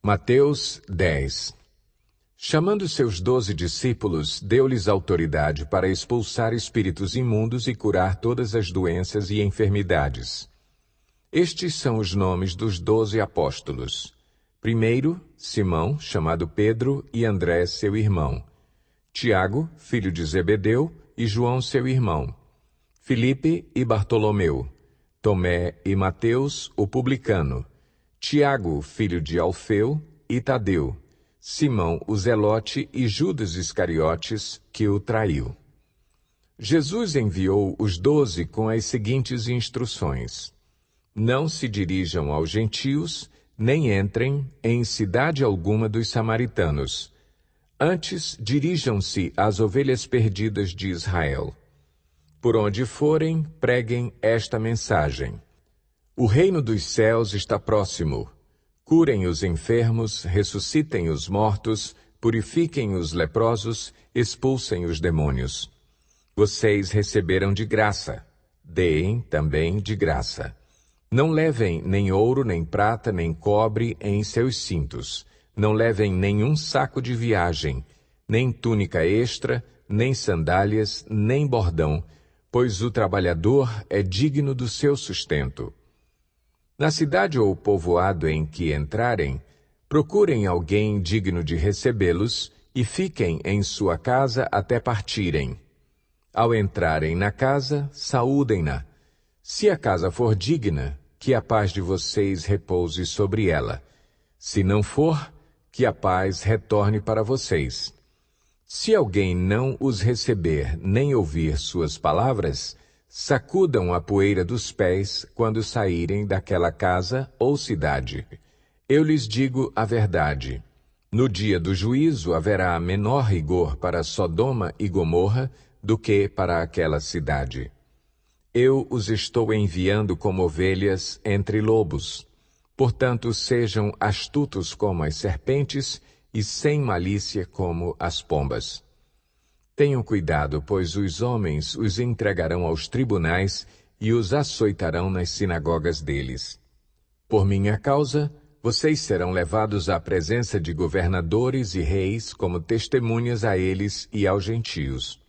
Mateus 10. Chamando seus 12 discípulos, deu-lhes autoridade para expulsar espíritos imundos e curar todas as doenças e enfermidades. Estes são os nomes dos 12 apóstolos. Primeiro, Simão, chamado Pedro, e André, seu irmão. Tiago, filho de Zebedeu, e João, seu irmão. Filipe e Bartolomeu. Tomé e Mateus, o publicano. Tiago, filho de Alfeu, e Tadeu. Simão, o Zelote, e Judas Iscariotes, que o traiu. Jesus enviou os 12 com as seguintes instruções: Não se dirijam aos gentios, nem entrem em cidade alguma dos samaritanos. Antes, dirijam-se às ovelhas perdidas de Israel. Por onde forem, preguem esta mensagem: O reino dos céus está próximo. Curem os enfermos, ressuscitem os mortos, purifiquem os leprosos, expulsem os demônios. Vocês receberam de graça, deem também de graça. Não levem nem ouro, nem prata, nem cobre em seus cintos. Não levem nenhum saco de viagem, nem túnica extra, nem sandálias, nem bordão, pois o trabalhador é digno do seu sustento. Na cidade ou povoado em que entrarem, procurem alguém digno de recebê-los e fiquem em sua casa até partirem. Ao entrarem na casa, saúdem-na. Se a casa for digna, que a paz de vocês repouse sobre ela. Se não for, que a paz retorne para vocês. Se alguém não os receber nem ouvir suas palavras, sacudam a poeira dos pés quando saírem daquela casa ou cidade. Eu lhes digo a verdade. No dia do juízo haverá menor rigor para Sodoma e Gomorra do que para aquela cidade. Eu os estou enviando como ovelhas entre lobos. Portanto, sejam astutos como as serpentes e sem malícia como as pombas. Tenham cuidado, pois os homens os entregarão aos tribunais e os açoitarão nas sinagogas deles. Por minha causa, vocês serão levados à presença de governadores e reis como testemunhas a eles e aos gentios.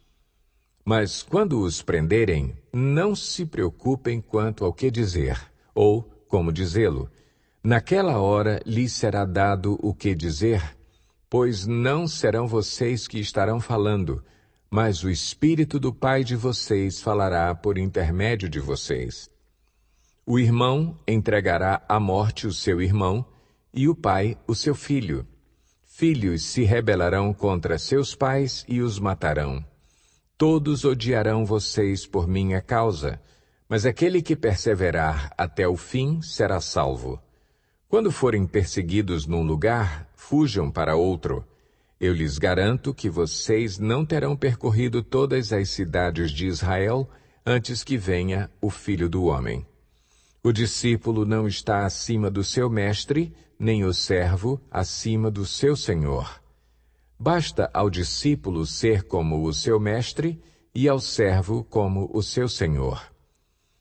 Mas quando os prenderem, não se preocupem quanto ao que dizer, ou como dizê-lo. Naquela hora lhes será dado o que dizer, pois não serão vocês que estarão falando, mas o Espírito do Pai de vocês falará por intermédio de vocês. O irmão entregará à morte o seu irmão, e o pai o seu filho. Filhos se rebelarão contra seus pais e os matarão. Todos odiarão vocês por minha causa, mas aquele que perseverar até o fim será salvo. Quando forem perseguidos num lugar, fujam para outro. Eu lhes garanto que vocês não terão percorrido todas as cidades de Israel antes que venha o Filho do Homem. O discípulo não está acima do seu mestre, nem o servo acima do seu senhor. Basta ao discípulo ser como o seu mestre e ao servo como o seu senhor.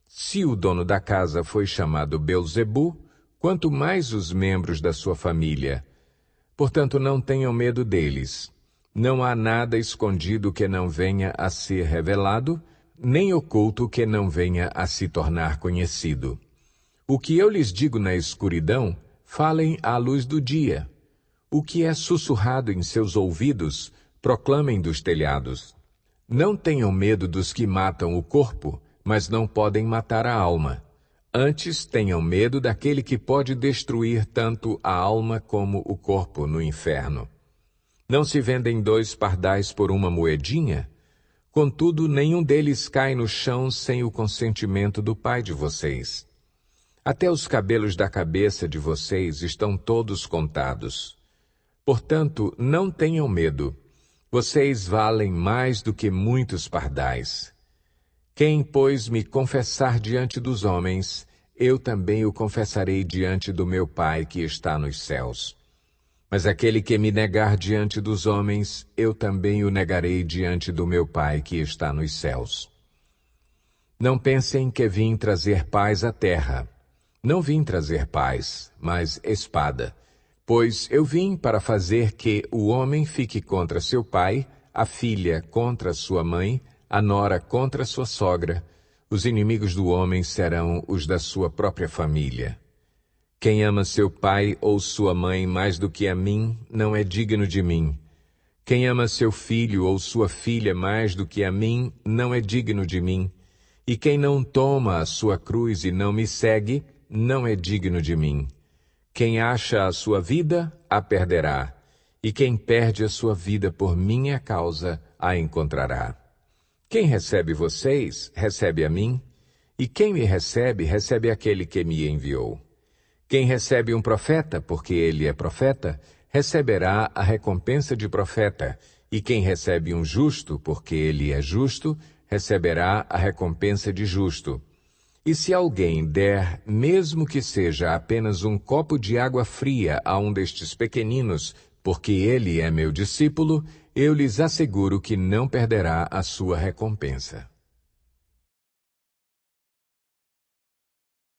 Se o dono da casa foi chamado Belzebu, quanto mais os membros da sua família. Portanto, não tenham medo deles. Não há nada escondido que não venha a ser revelado, nem oculto que não venha a se tornar conhecido. O que eu lhes digo na escuridão, falem à luz do dia. O que é sussurrado em seus ouvidos, proclamem dos telhados. Não tenham medo dos que matam o corpo, mas não podem matar a alma. Antes tenham medo daquele que pode destruir tanto a alma como o corpo no inferno. Não se vendem 2 pardais por uma moedinha? Contudo, nenhum deles cai no chão sem o consentimento do Pai de vocês. Até os cabelos da cabeça de vocês estão todos contados. Portanto, não tenham medo. Vocês valem mais do que muitos pardais. Quem, pois, me confessar diante dos homens, eu também o confessarei diante do meu Pai que está nos céus. Mas aquele que me negar diante dos homens, eu também o negarei diante do meu Pai que está nos céus. Não pensem que vim trazer paz à terra. Não vim trazer paz, mas espada. Pois eu vim para fazer que o homem fique contra seu pai, a filha contra sua mãe, a nora contra sua sogra. Os inimigos do homem serão os da sua própria família. Quem ama seu pai ou sua mãe mais do que a mim, não é digno de mim. Quem ama seu filho ou sua filha mais do que a mim, não é digno de mim. E quem não toma a sua cruz e não me segue, não é digno de mim. Quem acha a sua vida, a perderá. E quem perde a sua vida por minha causa, a encontrará. Quem recebe vocês, recebe a mim. E quem me recebe, recebe aquele que me enviou. Quem recebe um profeta, porque ele é profeta, receberá a recompensa de profeta, e quem recebe um justo, porque ele é justo, receberá a recompensa de justo. E se alguém der, mesmo que seja apenas um copo de água fria a um destes pequeninos, porque ele é meu discípulo, eu lhes asseguro que não perderá a sua recompensa.